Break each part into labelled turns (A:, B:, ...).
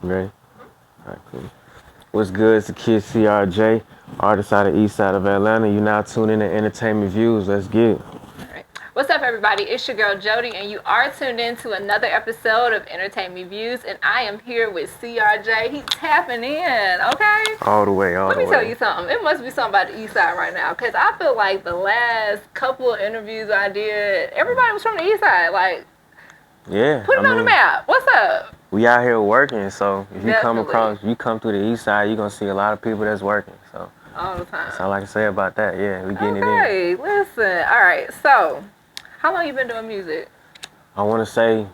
A: Ready? Alright, cool. What's good? It's the kid CRJ, artist out of the east side of Atlanta. You now tune in to EntertainMe Viewz. Let's get it.
B: Alright. What's up, everybody? It's your girl Jody, and you are tuned in to another episode of EntertainMe Viewz, and I am here with CRJ. He's tapping in, okay?
A: All the way, all the way.
B: Let me tell you something. It must be something about the east side right now, because I feel like the last couple of interviews I did, everybody was from the east side. Like,
A: yeah,
B: put it on the map. What's up?
A: We out here working, so if you
B: Definitely.
A: you come through the east side, you're gonna see a lot of people that's working. So
B: All the time.
A: that's all I can say about that. Yeah, we getting it in.
B: Okay, listen. All right, so how long you been doing music?
A: I want to say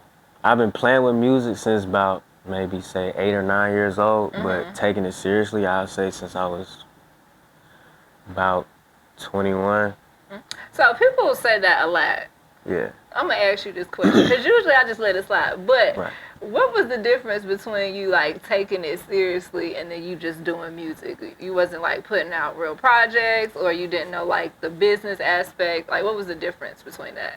A: I've been playing with music since about maybe say 8 or 9 years old, but taking it seriously, I'll say since I was about 21.
B: So people say that a lot.
A: Yeah.
B: I'm gonna ask you this question because usually I just let it slide. But
A: Right.
B: what was the difference between you like taking it seriously and then you just doing music? You wasn't like putting out real projects, or you didn't know like the business aspect. Like, what was the difference between that?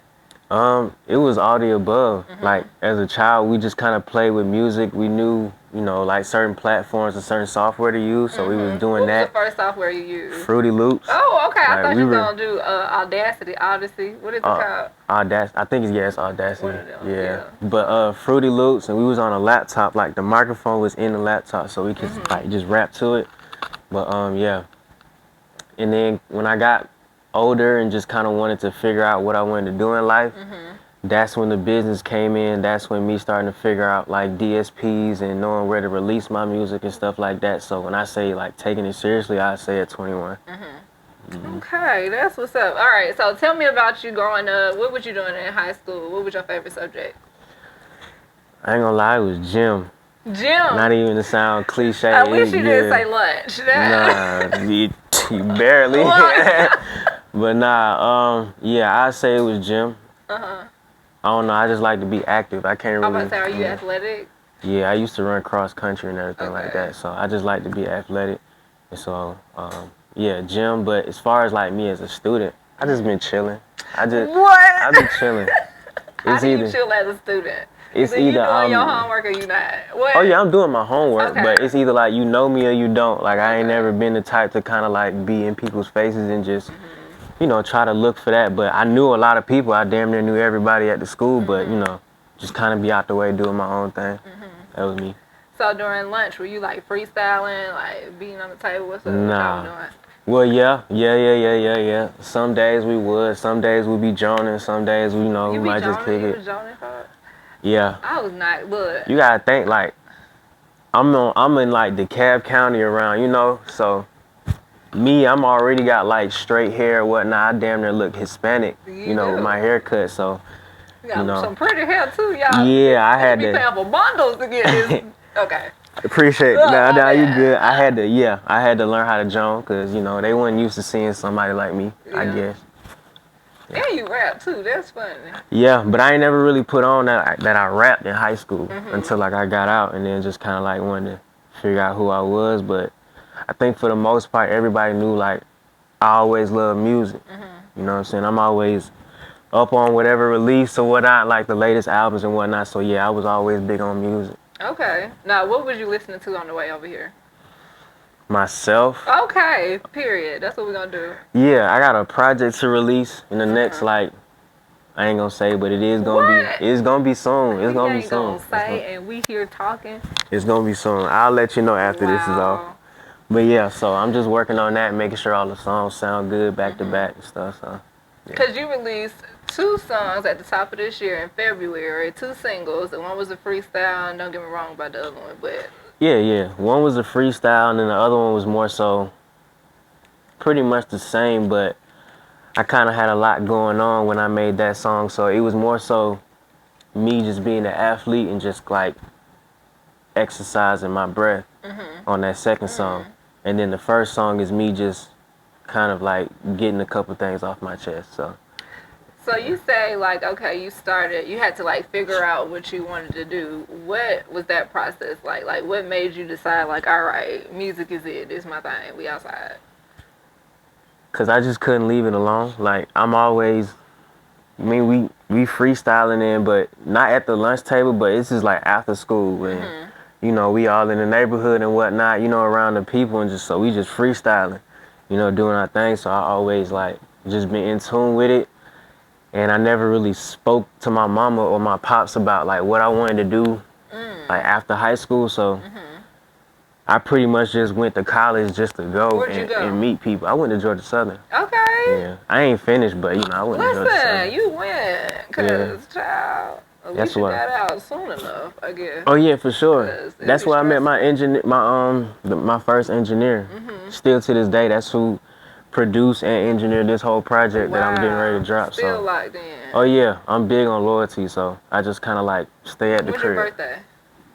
A: It was all the above. Like as a child, we just kind of played with music. We knew, like certain platforms and certain software to use, so we was doing
B: What
A: that.
B: was the first software you used?
A: Fruity Loops.
B: Oh, okay. I
A: Like,
B: thought
A: we
B: you were
A: were-
B: gonna do Audacity. Odyssey. What is it called?
A: Audacity. I think it's Audacity.
B: One of them,
A: Yeah.
B: yeah.
A: But Fruity Loops, and we was on a laptop. Like the microphone was in the laptop, so we could like just rap to it. But yeah. And then when I got older and just kind of wanted to figure out what I wanted to do in life, that's when the business came in. That's when me starting to figure out like DSPs and knowing where to release my music and stuff like that. So when I say like taking it seriously, I say at 21.
B: Okay, that's what's up. All right, so tell me about you growing up. What was you doing in high school? What was your favorite subject?
A: I ain't gonna lie, it was gym.
B: Gym.
A: Not even to sound cliche.
B: I wish you didn't
A: yeah.
B: say lunch.
A: Nah, you barely. But nah, yeah, I say it was gym. I don't know, I just like to be active. I can't
B: I'm
A: really.
B: about to say, are you athletic?
A: Yeah, I used to run cross country and everything like
B: Okay.
A: that. So I just like to be athletic. And so, yeah, gym. But as far as like me as a student, I just been chilling. I've been chilling.
B: How
A: It's
B: do you
A: either.
B: chill as a student?
A: It's
B: Either you
A: either.
B: doing your homework or you not. What?
A: Oh yeah, I'm doing my homework,
B: Okay.
A: but it's either like you know me or you don't. Like I ain't never been the type to kind of like be in people's faces and just, try to look for that. But I knew a lot of people. I damn near knew everybody at the school, but just kind of be out the way doing my own thing. That was me.
B: So during lunch, were you like freestyling, like being on the table? What's up? What
A: Nah.
B: y'all doing?
A: Well, yeah. Some days we would. Some days we be joning. Some days we
B: You
A: might
B: be
A: just kick
B: joning? You
A: it.
B: was joning, Todd?
A: Yeah.
B: I was not. Look.
A: You gotta think like I'm in like DeKalb County around, so me, I'm already got like straight hair and whatnot. I damn near look Hispanic,
B: You
A: with
B: do.
A: my haircut. So
B: You got
A: know.
B: some pretty hair too, y'all.
A: yeah, I had
B: You be
A: to
B: paying for bundles to get this. Okay.
A: appreciate it.
B: Look,
A: Nah,
B: my
A: you
B: bad.
A: good. I had to learn how to jump because they weren't used to seeing somebody like me. I
B: Yeah.
A: guess.
B: And you rap too. That's funny.
A: Yeah, but I ain't never really put on that I rapped in high school until like I got out and then just kind of like wanted to figure out who I was. But I think for the most part, everybody knew like I always loved music. You know what I'm saying? I'm always up on whatever release or whatnot, like the latest albums and whatnot. So yeah, I was always big on music.
B: Okay. Now, what was you listening to on the way over here?
A: Myself,
B: Okay. Period. That's what we're gonna do.
A: yeah, I got a project to release in the next like I ain't gonna say, but it is gonna
B: What?
A: be. It's gonna be soon. It's
B: We
A: gonna be
B: ain't
A: soon.
B: gonna say, and we here talking.
A: It's gonna be soon. I'll let you know after this is off.
B: Wow.
A: But yeah, so I'm just working on that, making sure all the songs sound good back to back and stuff. So
B: Because you released 2 songs at the top of this year in February, 2 singles, and one was a freestyle, and don't get me wrong about the other one, but
A: yeah. One was a freestyle, and then the other one was more so pretty much the same, but I kind of had a lot going on when I made that song. So it was more so me just being an athlete and just like exercising my breath on that second song. And then the first song is me just kind of like getting a couple things off my chest. So
B: you say like, okay, you had to like figure out what you wanted to do. What was that process like? Like, what made you decide like, all right, music is it, this is my thing, we outside?
A: Cause I just couldn't leave it alone. Like I'm always, we freestyling in, but not at the lunch table, but it's just like after school and you know, we all in the neighborhood and whatnot, you know, around the people, and just so we just freestyling, you know, doing our thing. So I always like just been in tune with it, and I never really spoke to my mama or my pops about like what I wanted to do like after high school. So I pretty much just went to college just to go and meet people. I went to Georgia Southern.
B: Okay.
A: Yeah, I ain't finished, but you know, I went to Georgia Southern.
B: Listen, you went, cause child, at least you got out soon enough, I guess.
A: Oh yeah, for sure. That's where I met my engineer, my first engineer. Still to this day, that's who produced and engineered this whole project that I'm getting ready to drop.
B: Still
A: so
B: locked in.
A: Oh yeah, I'm big on loyalty, so I just kind of like stay at the crib.
B: When's your birthday?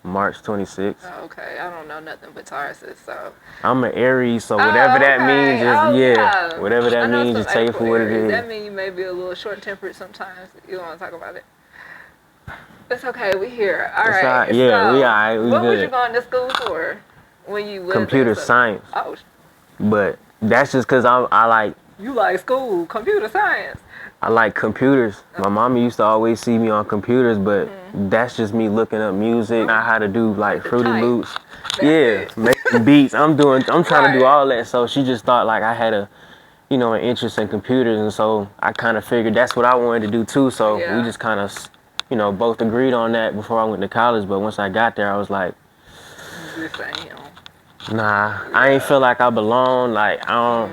A: March 26th.
B: Oh, okay, I don't know nothing but Tauruses, so.
A: I'm an Aries, so whatever that means, just whatever that means, just take it for what it is.
B: That means you may be a little short-tempered sometimes. You don't want to talk about it. It's okay, we here. All right.
A: Yeah,
B: so,
A: we all right. We
B: what
A: good.
B: was you going to school for when you lived
A: Computer science.
B: Oh.
A: But that's just because I like.
B: You like school, computer science.
A: I like computers. My mama used to always see me on computers, but that's just me looking up music, not how to do like Fruity Loops. Making beats. I'm trying to do all that. So she just thought like I had a, you know, an interest in computers, and so I kind of figured that's what I wanted to do too. So we just kind of, you know, both agreed on that before I went to college. But once I got there, I was like, nah, I ain't feel like I belong. Like I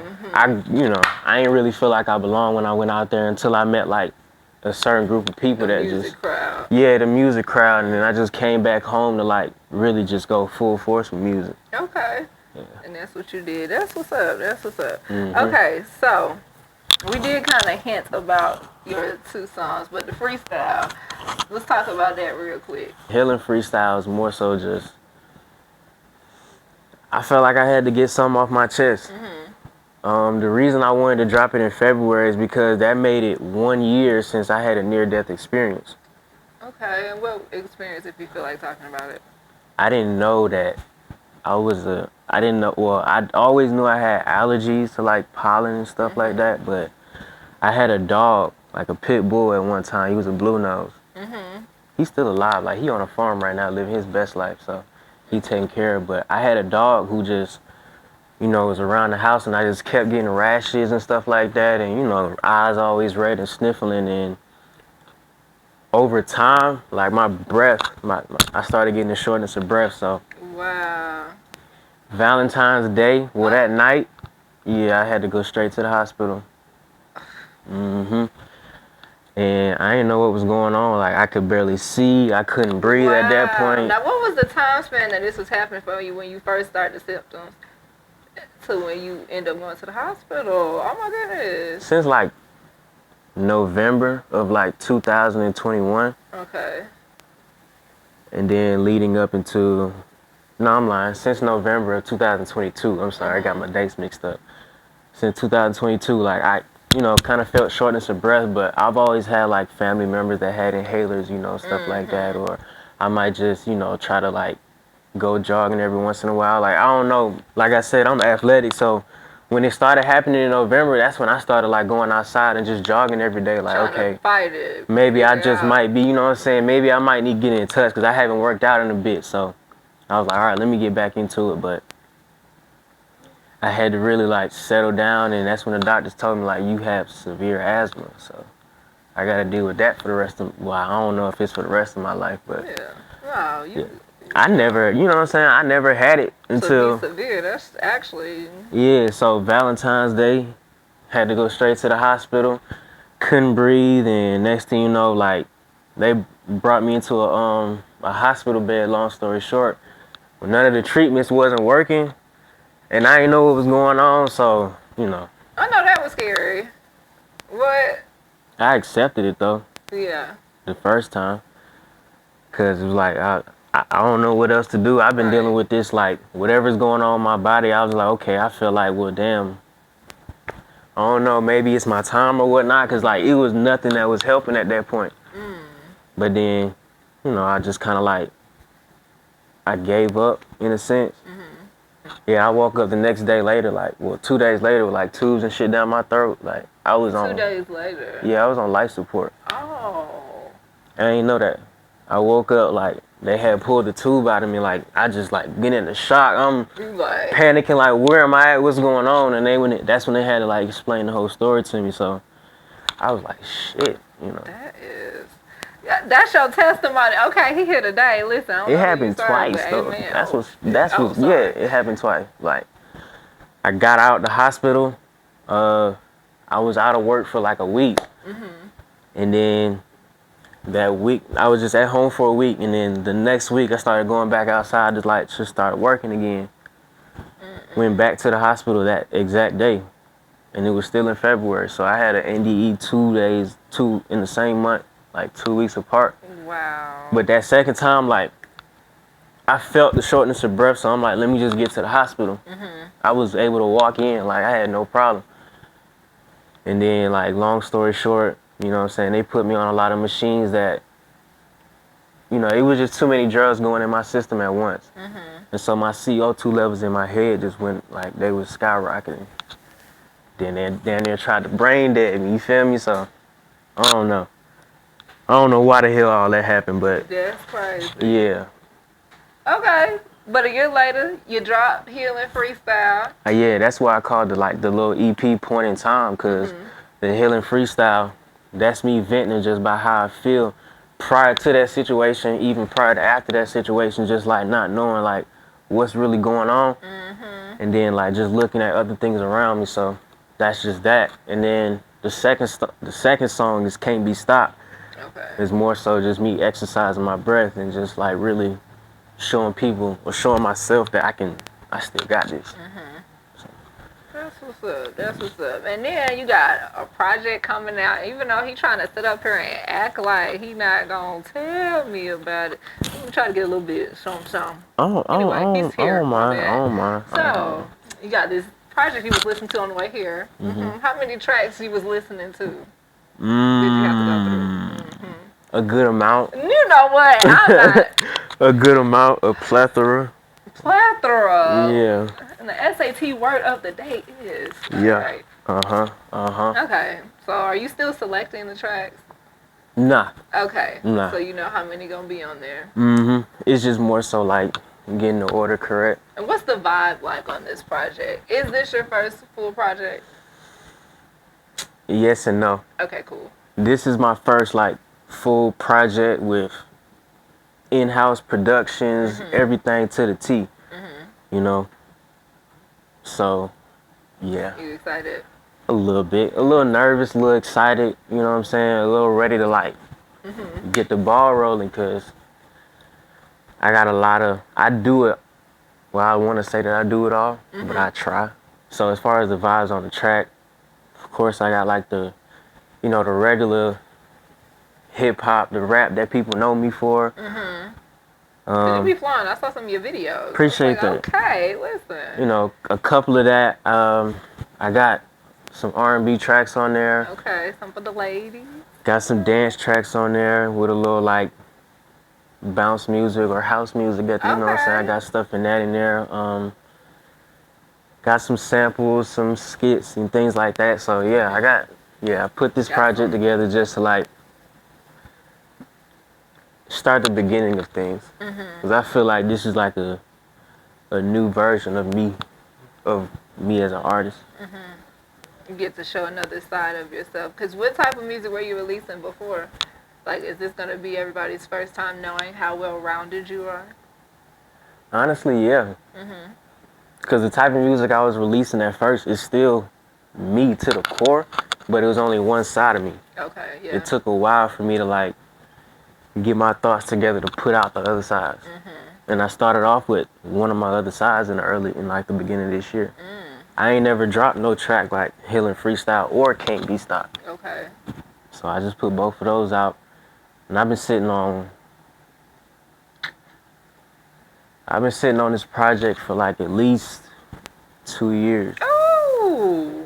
A: ain't really feel like I belong when I went out there until I met like a certain group of people that just the music crowd, and then I just came back home to like really just go full force with music.
B: Okay. Yeah. And that's what you did. That's what's up. That's what's up. Okay, so we did kind of hint about your 2 songs, but the freestyle, let's talk about that real quick.
A: Healing freestyle is more so just, I felt like I had to get something off my chest. The reason I wanted to drop it in February is because that made it 1 year since I had a near-death experience.
B: Okay, and what experience, if you feel like talking about it?
A: I didn't know that I always knew I had allergies to like pollen and stuff like that, but I had a dog, like a pit bull at one time. He was a blue nose. He's still alive. Like, he on a farm right now living his best life, so he taken care of. But I had a dog who just, you know, was around the house, and I just kept getting rashes and stuff like that, and, you know, eyes always red and sniffling, and over time, like, my breath, I started getting a shortness of breath, so.
B: Wow.
A: Valentine's Day, that night, I had to go straight to the hospital. And I didn't know what was going on. Like, I could barely see, I couldn't breathe at that point.
B: Now, what was the time span that this was happening for you when you first started the symptoms to when you end up going to the hospital? Oh my goodness.
A: Since like November of like 2021.
B: Okay.
A: And then leading up into, no, I'm lying, since November of 2022. I'm sorry, I got my dates mixed up. Since 2022, like, I, you know, kind of felt shortness of breath, but I've always had like family members that had inhalers, you know, stuff like that, or I might just, you know, try to like go jogging every once in a while. Like, I don't know, like I said, I'm athletic, so when it started happening in November, that's when I started like going outside and just jogging every day. Like, okay,
B: fight it,
A: maybe I just might be, you know what I'm saying, maybe I might need to get in touch, because I haven't worked out in a bit. So I was like, all right, let me get back into it. But I had to really like settle down, and that's when the doctors told me like, you have severe asthma, so I got to deal with that for the rest of, well, I don't know if it's for the rest of my life, but
B: wow,
A: I never, you know what I'm saying, I never had it until
B: severe. That's actually
A: so Valentine's Day, had to go straight to the hospital, couldn't breathe, and next thing you know, like, they brought me into a hospital bed. Long story short, when none of the treatments wasn't working, and I didn't know what was going on, so, you know.
B: I know that was scary. What?
A: I accepted it, though.
B: Yeah.
A: The first time. Because it was like, I don't know what else to do. I've been dealing with this, like, whatever's going on in my body. I was like, okay, I feel like, well, damn. I don't know, maybe it's my time or whatnot. Because, like, it was nothing that was helping at that point. But then, you know, I just kind of, like, I gave up, in a sense. Yeah, I woke up the next day later, like, well, 2 days later with like tubes and shit down my throat. Like, I was on
B: 2 days later.
A: Yeah, I was on life support.
B: Oh.
A: I ain't know that. I woke up like they had pulled the tube out of me. Like I just like get into shock. I'm
B: Like,
A: panicking. Like where am I at? What's going on? And that's when they had to like explain the whole story to me. So I was like, shit, you know.
B: that is. Yeah, that's your testimony. Okay, he here today. Listen, I don't
A: It
B: know who
A: happened
B: you serve,
A: twice
B: but
A: though.
B: amen.
A: That's yeah.
B: sorry.
A: It happened twice. Like I got out the hospital. I was out of work for like a week, and then that week I was just at home for a week, and then the next week I started going back outside to like just start working again. Went back to the hospital that exact day, and it was still in February. So I had an NDE 2 days, two in the same month, like 2 weeks apart.
B: Wow.
A: But that second time, like I felt the shortness of breath, so I'm like, let me just get to the hospital. I was able to walk in, like I had no problem. And then, like, long story short, you know what I'm saying, they put me on a lot of machines that, you know, it was just too many drugs going in my system at once. And so my CO2 levels in my head just went, like, they was skyrocketing. Then they down there tried to brain dead me, you feel me? So, I don't know. I don't know why the hell all that happened, but
B: That's crazy.
A: yeah.
B: Okay. But a year later, you dropped Healing Freestyle.
A: Yeah, that's why I called it like the little EP point in time, because the Healing Freestyle, that's me venting just by how I feel prior to that situation, even prior to after that situation, just like not knowing like what's really going on, and then like just looking at other things around me. So that's just that. And then the second song is Can't Be Stopped.
B: Okay.
A: It's more so just me exercising my breath and just like really showing people or showing myself that I still got this.
B: That's what's up. That's what's up. And then you got a project coming out. Even though he trying to sit up here and act like he not gonna tell me about it, I'm trying to get a little bit some. Anyway, he's here.
A: I don't mind.
B: So you got this project you was listening to on the way here. How many tracks you was listening to? Did you have to go through?
A: A good amount.
B: You know what? I'm not.
A: A good amount, a plethora.
B: Plethora.
A: Yeah.
B: And the SAT word of the day is.
A: Yeah.
B: Right. Okay. So are you still selecting the tracks?
A: Nah.
B: Okay.
A: Nah.
B: So you know how many gonna be on there.
A: It's just more so like getting the order correct.
B: And what's the vibe like on this project? Is this your first full project?
A: Yes and no.
B: Okay, cool.
A: This is my first like full project with in-house productions, everything to the T. You know. So, yeah.
B: You excited?
A: A little bit. A little nervous, a little excited, you know what I'm saying? A little ready to like get the ball rolling, because I got a lot of, I do it, well, I want to say that I do it all, but I try. So as far as the vibes on the track, of course I got like the, you know, the regular hip hop, the rap that people know me for.
B: You be flying. I saw some of your videos.
A: Appreciate that.
B: Okay, listen.
A: You know, a couple of that. I got some R&B tracks on there.
B: Okay, some for the ladies.
A: Got some dance tracks on there with a little like bounce music or house music. You know what I'm saying? I got stuff in there. Got some samples, some skits and things like that. So yeah, I put this project together just to like start the beginning of things, because I feel like this is like a new version of me as an artist.
B: You get to show another side of yourself. Because what type of music were you releasing before? Like, is this going to be everybody's first time knowing how well-rounded you are?
A: Honestly, yeah. Because the type of music I was releasing at first is still me to the core, but it was only one side of me.
B: Okay, yeah.
A: It took a while for me to like get my thoughts together to put out the other sides. And I started off with one of my other sides in the beginning of this year. I ain't never dropped no track like Healing Freestyle or Can't Be Stopped.
B: Okay.
A: So I just put both of those out, and I've been sitting on this project for like at least 2 years.
B: Oh.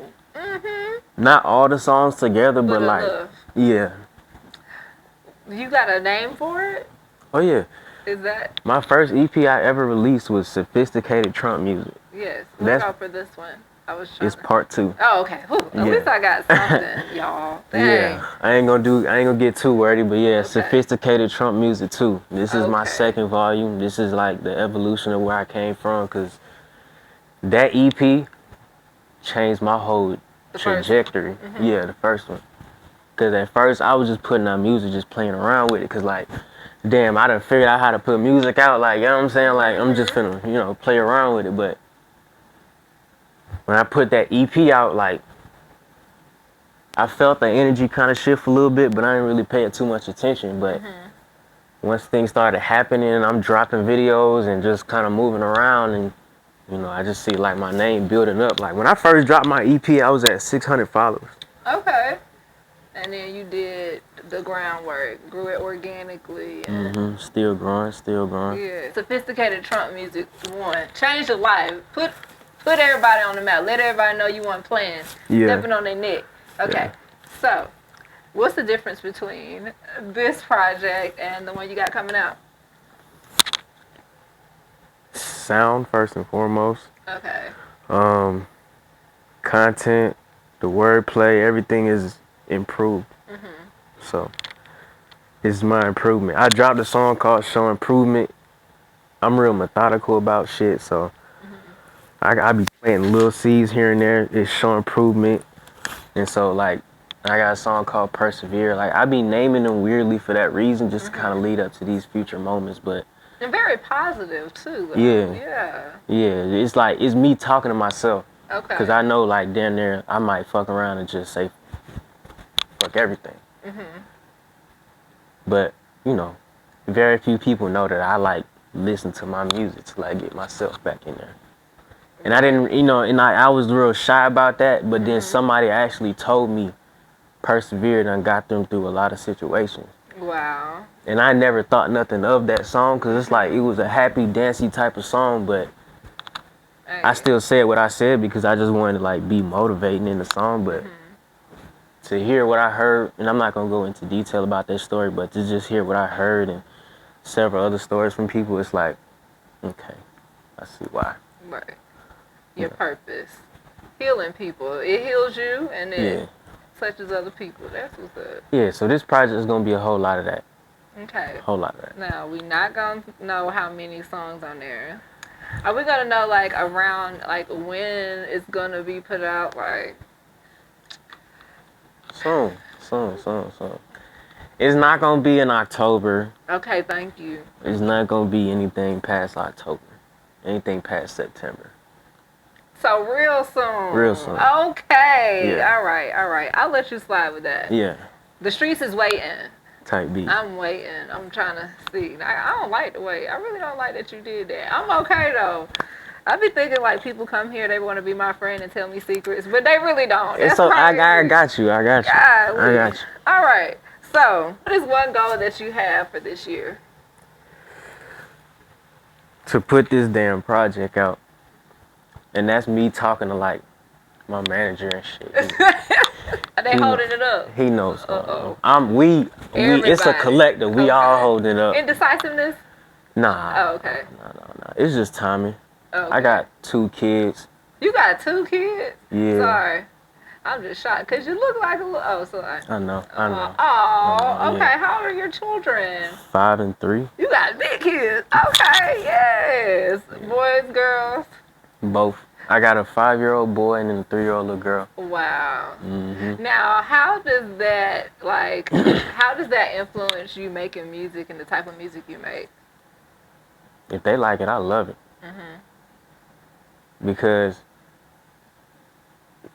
A: Not all the songs together, but like, yeah.
B: You got a name for it?
A: Oh yeah.
B: Is that?
A: My first EP I ever released was Sophisticated Trump Music.
B: Yes. Look out for this one. I was trying
A: It's part 2.
B: Oh, okay. Whew. At
A: Yeah.
B: least I got something, y'all. Dang.
A: Yeah, I ain't gonna get too wordy, but yeah,
B: Okay.
A: Sophisticated Trump Music 2. This is my
B: Okay.
A: second volume. This is like the evolution of where I came from, cause that EP changed my whole trajectory. Yeah, the first one. Cause at first I was just putting out music, just playing around with it. Cause like, damn, I done figured out how to put music out. Like, you know what I'm saying? Like, I'm just finna, play around with it. But when I put that EP out, like, I felt the energy kind of shift a little bit, but I didn't really pay it too much attention. But once things started happening, I'm dropping videos and just kind of moving around, and I just see like my name building up. Like when I first dropped my EP, I was at 600 followers.
B: Okay. And then you did the groundwork, grew it organically. And
A: Still growing, still growing.
B: Yeah. Sophisticated Trump Music 1. Changed your life. Put everybody on the map. Let everybody know you want plans.
A: Yeah.
B: Stepping on their neck. Okay.
A: Yeah.
B: So, what's the difference between this project and the one you got coming out?
A: Sound first and foremost.
B: Okay.
A: Content, the wordplay, everything is improved. So it's my improvement. I dropped a song called Show Improvement. I'm real methodical about shit, so I be planting little seeds here and there. It's Show Improvement. And so like I got a song called Persevere. Like I be naming them weirdly for that reason, just to kind of lead up to these future moments. But
B: and very positive too, though.
A: Yeah. It's like it's me talking to myself.
B: Okay.
A: Because I know like down there I might fuck around and just say fuck everything. But very few people know that I like listen to my music to like get myself back in there. And I didn't, and I was real shy about that. But then somebody actually told me Persevere and got them through a lot of situations.
B: Wow.
A: And I never thought nothing of that song because it's like it was a happy, dancey type of song. But I still said what I said because I just wanted to like be motivating in the song. But to hear what I heard, and I'm not gonna go into detail about that story, but to just hear what I heard and several other stories from people, it's like, okay, I see why.
B: Right. Your purpose. Healing people. It heals you and it touches other people. That's what's up.
A: Yeah, so this project is gonna be a whole lot of that.
B: Okay.
A: A whole lot of that.
B: Now, we're not gonna know how many songs on there. Are we gonna know like around like when it's gonna be put out? Like
A: Soon. It's not gonna be in October.
B: okay, thank you.
A: It's not gonna be anything past October. Anything past September.
B: So real soon.
A: Real soon.
B: Okay.
A: Yeah.
B: All right. I'll let you slide with that.
A: Yeah.
B: The streets is waiting.
A: Type beat.
B: I'm waiting. I'm trying to see. I don't like the wait. I really don't like that you did that. I'm okay though. I be thinking like people come here, they want to be my friend and tell me secrets, but they really don't.
A: It's so I got you.
B: Golly.
A: I got you.
B: All right. So, what is one goal that you have for this year?
A: To put this damn project out. And that's me talking to like my manager and shit.
B: Are they holding it up?
A: He knows. We it's a collective. We all holding it up.
B: Indecisiveness?
A: Nah.
B: Oh, okay.
A: No. It's just timing.
B: Okay.
A: I got 2 kids.
B: You got 2 kids?
A: Yeah.
B: Sorry. I'm just shocked because you look like a little. Oh, sorry.
A: I know.
B: Oh, okay.
A: Yeah.
B: How old are your children?
A: 5 and 3.
B: You got big kids. Okay, yes. Boys, girls?
A: Both. I got a 5-year-old boy and then a 3-year-old little girl.
B: Wow. Now, how does that influence you making music and the type of music you make?
A: If they like it, I love it. Because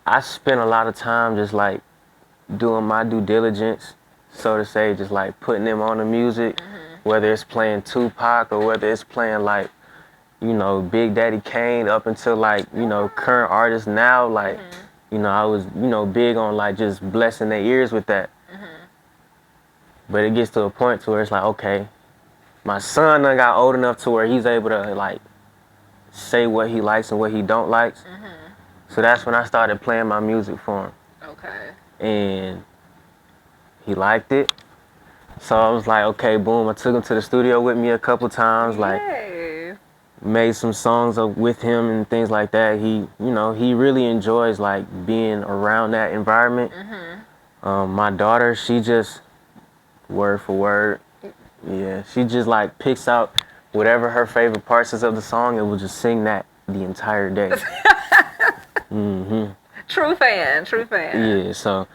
A: I spend a lot of time just like doing my due diligence, so to say, just like putting them on the music, whether it's playing Tupac or whether it's playing like, Big Daddy Kane up until like, current artists now, like, I was, big on like just blessing their ears with that. But it gets to a point to where it's like, okay, my son done got old enough to where he's able to like say what he likes and what he don't like. So that's when I started playing my music for him.
B: Okay.
A: And he liked it. So I was like, okay, boom. I took him to the studio with me a couple times. Like, made some songs with him and things like that. He, you know, he really enjoys like being around that environment. My daughter, she just word for word, yeah, she just like picks out whatever her favorite parts is of the song and will just sing that the entire day.
B: True fan, true fan.
A: Yeah, so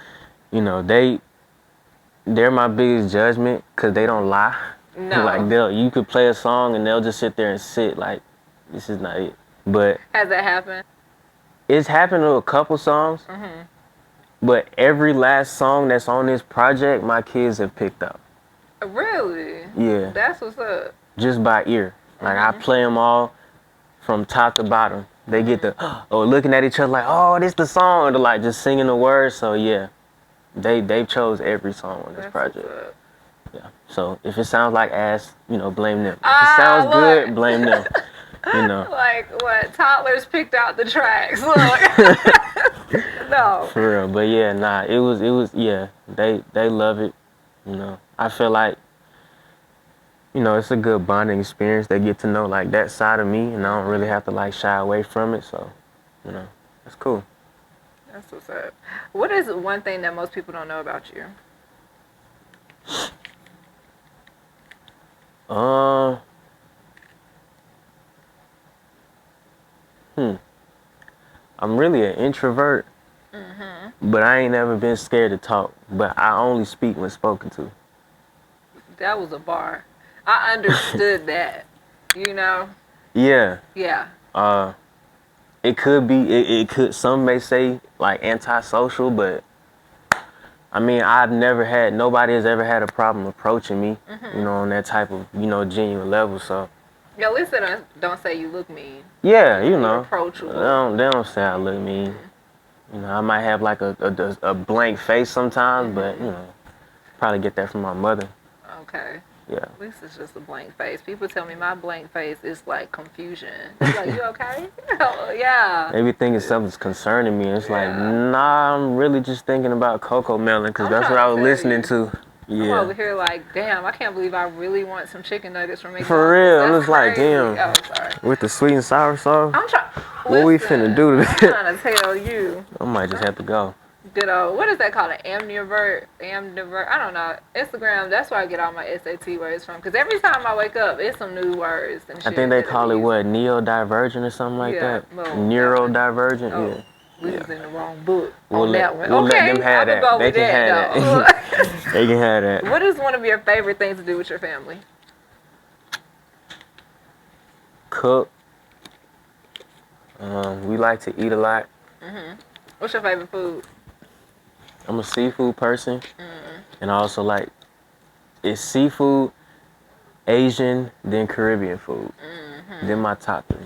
A: you know they're my biggest judgment because they don't lie.
B: No.
A: Like you could play a song and they'll just sit there and sit like this is not it. But
B: has that happened?
A: It's happened to a couple songs. But every last song that's on this project, my kids have picked up.
B: Really?
A: Yeah.
B: That's what's up.
A: Just by ear. Like I play them all from top to bottom. They get the looking at each other like, oh, this the song. They're like just singing the words. So yeah, they chose every song on this project. Yeah. So if it sounds like ass, you know, blame them. If it sounds good, blame them. You know.
B: Like what? Toddlers picked out the tracks. Look. No.
A: For real. But yeah, nah, it was yeah, they love it. You know. I feel like, you know, it's a good bonding experience. They get to know like that side of me and I don't really have to like shy away from it. So, you know, it's cool.
B: That's what's up. What is one thing that most people don't know about you?
A: I'm really an introvert, but I ain't never been scared to talk. But I only speak when spoken to.
B: That was a bar. I understood that. You know?
A: Yeah.
B: Yeah.
A: It could be. It could. Some may say like antisocial, but I mean, nobody has ever had a problem approaching me, you know, on that type of, you know, genuine level. So.
B: Yeah, at least they don't say you look mean.
A: Yeah, you know.
B: Approachable.
A: They don't say I look mean. You know, I might have like a blank face sometimes, but you know, probably get that from my mother.
B: Okay.
A: Yeah.
B: At least it's just a blank face. People tell me my blank face is like confusion. It's like, you okay? Yeah.
A: Maybe thinking something's concerning me. It's like, nah, I'm really just thinking about Coco Melon because that's what I was listening to. Yeah.
B: I'm over here like, damn, I can't believe I really want some chicken nuggets from McDonald's.
A: For real,
B: That's
A: I'm just like,
B: crazy.
A: damn.
B: Oh, sorry.
A: With the sweet and sour sauce.
B: I'm trying.
A: What we finna do today?
B: I'm trying to tell you.
A: I might just have to go.
B: Good old, what is that called? An amnivert? I don't know. Instagram, that's where I get all my SAT words from. Because every time I wake up, it's some new words and shit.
A: I think they call it what, neurodivergent or something like that? Neurodivergent, yeah.
B: We was in the wrong book
A: on
B: that one.
A: We'll let them have that. They can have that. They can have that.
B: What is one of your favorite things to do with your family?
A: Cook. We like to eat a lot.
B: What's your favorite food?
A: I'm a seafood person. And I also like, it's seafood, Asian, then Caribbean food. Then my top three.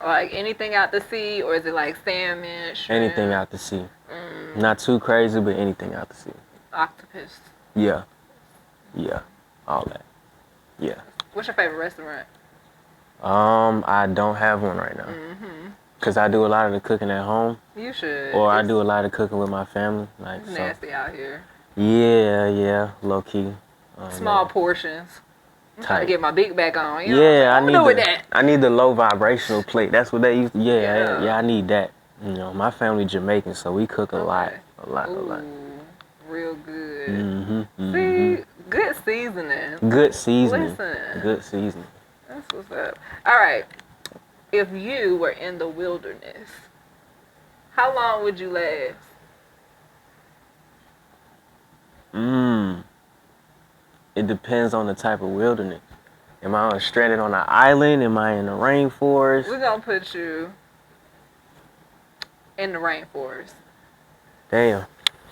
B: Like anything out the sea, or is it like salmon, shrimp?
A: Anything out the sea. Not too crazy, but anything out the sea.
B: Octopus.
A: Yeah. Yeah. All that. Yeah.
B: What's your favorite restaurant?
A: I don't have one right now. Cause I do a lot of the cooking at home.
B: You should.
A: Or I do a lot of cooking with my family. Like
B: it's nasty out here.
A: Yeah, low key.
B: Small portions. I'm trying to get my big back on. You
A: know
B: that.
A: I need the low vibrational plate. That's what they used to. Yeah, I need that. You know, my family Jamaican, so we cook a lot.
B: Real good. See, good seasoning.
A: Good seasoning.
B: Listen.
A: Good seasoning.
B: That's what's up. All right. If you were in the wilderness, how long would you last?
A: It depends on the type of wilderness. Am I stranded on an island? Am I in the rainforest?
B: We're going to put you in the rainforest.
A: Damn.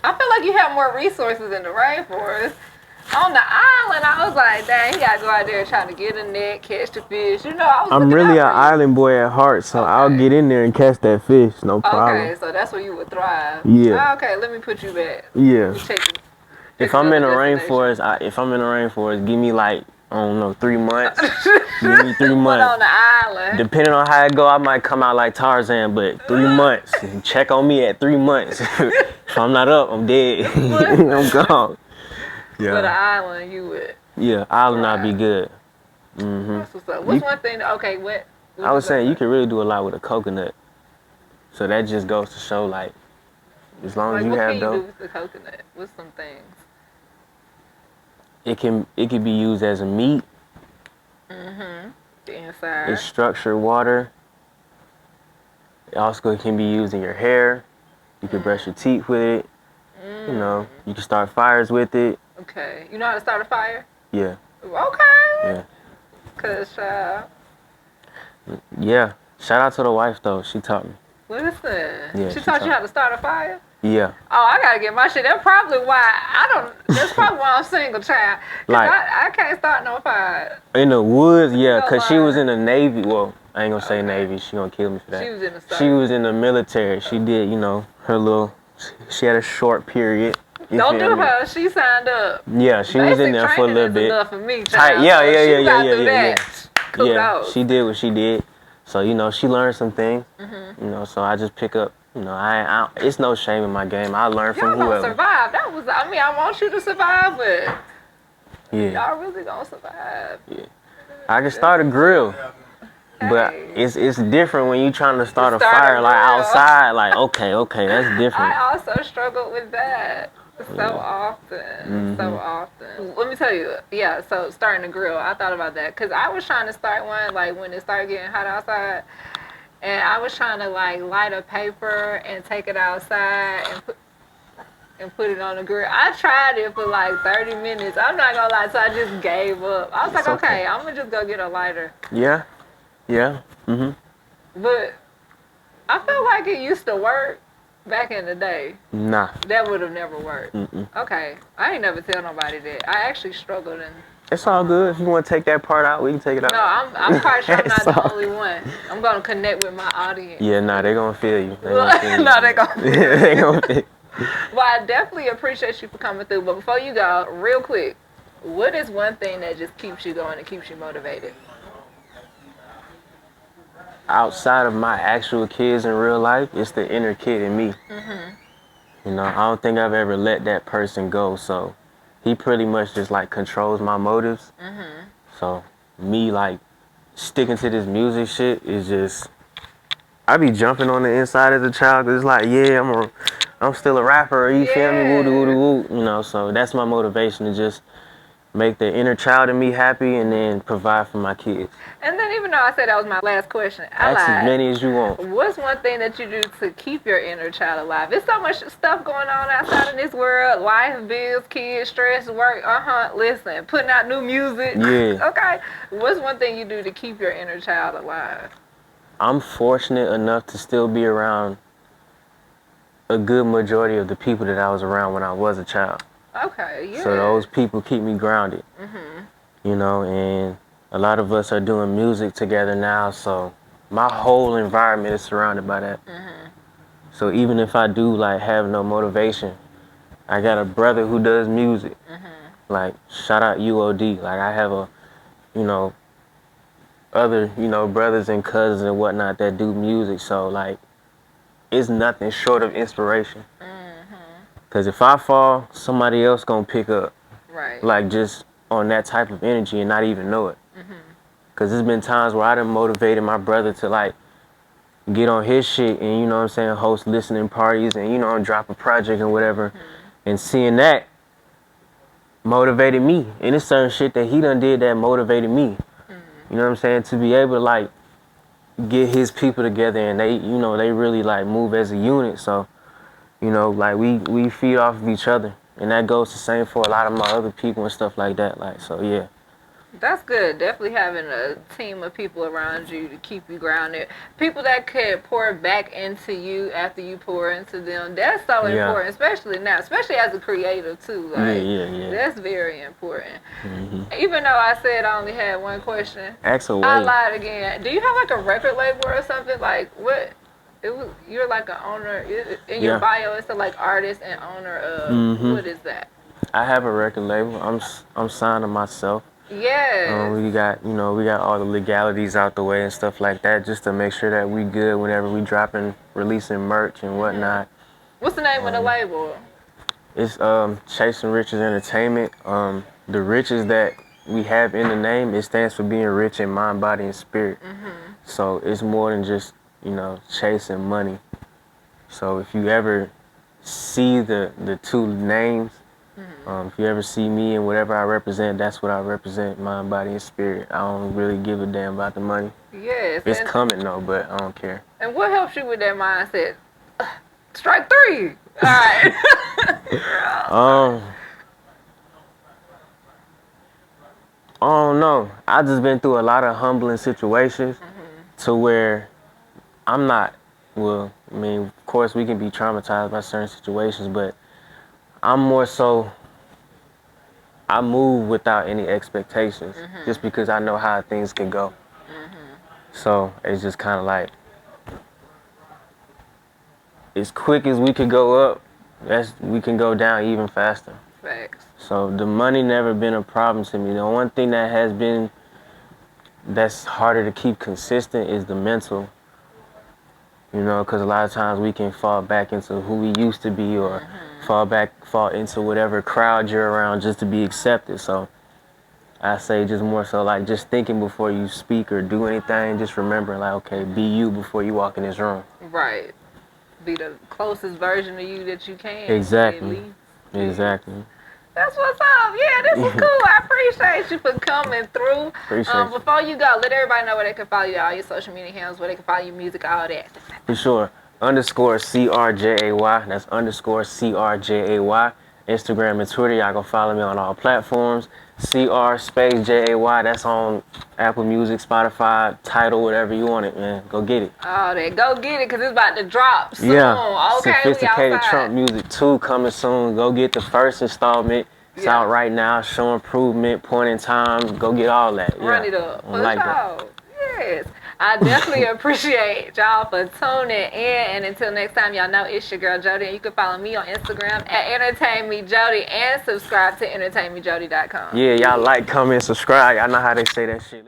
B: I feel like you have more resources in the rainforest. On the island, I was like, dang, he got to go out there trying to get a net, catch the fish. You know,
A: I'm really an island boy at heart, so I'll get in there and catch that fish, no problem.
B: Okay, so that's where you would thrive.
A: Yeah.
B: Okay, let me put you back.
A: Yeah. If I'm in the rainforest, give me like, I don't know, 3 months. Give me 3 months.
B: On the island.
A: Depending on how it go, I might come out like Tarzan, but 3 months. Check on me at 3 months. If I'm not up, I'm dead. I'm gone. Yeah.
B: But the island, you would.
A: Yeah, island, I'd be good.
B: That's what's up. What's one thing? Okay, what
A: I was saying you can really do a lot with a coconut. So that just goes to show, like, as long as you have dough.
B: What can you do with the coconut? What's some things?
A: It can be used as a meat.
B: The inside.
A: It's structured water. It also can be used in your hair. You can brush your teeth with it. You know, you can start fires with it.
B: Okay. You know how to start a fire?
A: Yeah.
B: Okay.
A: Yeah.
B: Cause
A: Yeah. Shout out to the wife though. She taught me.
B: Listen.
A: Yeah,
B: she taught you how to start a fire?
A: Yeah.
B: Oh, I gotta get my shit. That's probably why that's probably why I'm single, child. Cause
A: Like,
B: I can't start no fire.
A: In the woods, yeah,
B: No
A: cause she
B: fire.
A: was in the Navy. Well, I ain't gonna say Navy. She gonna kill me for that.
B: She was in the service.
A: She was in the military. She did, you know, her little. She had a short period.
B: Don't do her. She signed up.
A: Yeah, she was in there for a little bit.
B: Enough for me,
A: Tight.
B: child.
A: Yeah.
B: Kudos.
A: Yeah, she did what she did. So, you know, she learned some things. You know, so I just pick up. You know, I it's no shame in my game. I learn from
B: Y'all gonna
A: whoever.
B: survive. I want you to survive, but
A: Yeah.
B: y'all really gonna survive.
A: Yeah. I can start a grill. But it's different when you trying to start a fire like outside. Like, okay, that's different.
B: I also struggled with that so often. Let me tell you, yeah, so starting a grill, I thought about that. Because I was trying to start one, like, when it started getting hot outside. And I was trying to, like, light a paper and take it outside and put it on the grill. I tried it for, like, 30 minutes. I'm not going to lie, so I just gave up. I was like, okay, I'm going to just go get a lighter.
A: Yeah.
B: But I feel like it used to work back in the day.
A: Nah.
B: That would have never worked. Okay. I ain't never tell nobody that. I actually struggled and...
A: It's all good. If you want to take that part out, we can take it out.
B: No, I'm quite sure I'm not the only one. I'm going to connect with my audience.
A: Yeah, nah, they going to feel you.
B: They going to feel you.
A: They going to feel you.
B: Well, I definitely appreciate you for coming through. But before you go, real quick, what is one thing that just keeps you going and keeps you motivated?
A: Outside of my actual kids in real life, it's the inner kid in me. You know, I don't think I've ever let that person go. So he pretty much just like controls my motives. So me like sticking to this music shit is just, I be jumping on the inside as a child. 'Cause it's like, yeah, I'm still a rapper. You feel me? Woo. You know, so that's my motivation, to just make the inner child in me happy and then provide for my kids.
B: And then even though I said that was my last question,
A: Ask as many as you want.
B: What's one thing that you do to keep your inner child alive? There's so much stuff going on outside in this world. Life, bills, kids, stress, work. Listen, putting out new music.
A: Yeah.
B: Okay. What's one thing you do to keep your inner child alive?
A: I'm fortunate enough to still be around a good majority of the people that I was around when I was a child.
B: Okay, yeah.
A: So those people keep me grounded. You know, and a lot of us are doing music together now, so my whole environment is surrounded by that. So even if I do like have no motivation, I got a brother who does music. Like, shout out UOD. Like, I have a, you know, other, you know, brothers and cousins and whatnot that do music. So like, it's nothing short of inspiration. Because if I fall, somebody else gonna pick up.
B: Right.
A: Like, just on that type of energy and not even know it. Because there's been times where I done motivated my brother to, like, get on his shit and, you know what I'm saying, host listening parties and, you know, drop a project and whatever. And seeing that motivated me. And it's certain shit that he done did that motivated me. You know what I'm saying? To be able to, like, get his people together and they, you know, they really, like, move as a unit. So, you know, like, we feed off of each other. And that goes the same for a lot of my other people and stuff like that. Like, so, yeah.
B: That's good. Definitely having a team of people around you to keep you grounded. People that could pour back into you after you pour into them. That's so important, especially now, especially as a creator, too. Like, that's very important. Even though I said I only had one question, I lied again. Do you have, like, a record label or something? Like, what? You're like an owner. In your bio, it said, like, artist and owner of. What is that?
A: I have a record label. I'm signed to myself.
B: Yeah.
A: We got all the legalities out the way and stuff like that, just to make sure that we good whenever we dropping, releasing merch and whatnot.
B: What's the name of the label?
A: It's Chasing Riches Entertainment. The riches that we have in the name, it stands for being rich in mind, body, and spirit. So it's more than just, chasing money. So if you ever see the two names, if you ever see me and whatever I represent, that's what I represent, mind, body, and spirit. I don't really give a damn about the money.
B: Yes.
A: It's coming though, but I don't care.
B: And what helps you with that mindset? Strike three. All right.
A: I don't know. I just been through a lot of humbling situations to where I'm not, well, I mean, of course we can be traumatized by certain situations, but I'm more so, I move without any expectations just because I know how things can go. So it's just kind of like, as quick as we could go up, we can go down even faster.
B: Facts.
A: So the money never been a problem to me. The one thing that's harder to keep consistent is the mental. Because a lot of times we can fall back into who we used to be or fall into whatever crowd you're around just to be accepted. So I say just more so like just thinking before you speak or do anything, just remembering like, okay, be you before you walk in this room.
B: Right. Be the closest version of you that you can.
A: Exactly. Exactly.
B: That's what's up. Yeah, this is cool. I appreciate you for coming through. Before you go, let everybody know where they can follow you, all your social media handles, where they can follow your music, all that.
A: For sure. _CRJAY. That's _CRJAY. Instagram and Twitter. Y'all go follow me on all platforms. CR_JAY. That's on Apple Music, Spotify, Tidal, whatever you want it, man. Go get it.
B: Oh, then go get it because it's about to drop soon.
A: Yeah.
B: Okay,
A: Sophisticated Trump Music 2 coming soon. Go get the first installment. It's out right now. Show improvement, point in time. Go get all that.
B: Run it up. For sure. Yes. I definitely appreciate y'all for tuning in. And until next time, y'all know it's your girl Jody. And you can follow me on Instagram at EntertainMe Jody and subscribe to EntertainMeJody.com.
A: Yeah, y'all like, comment, subscribe. Y'all know how they say that shit.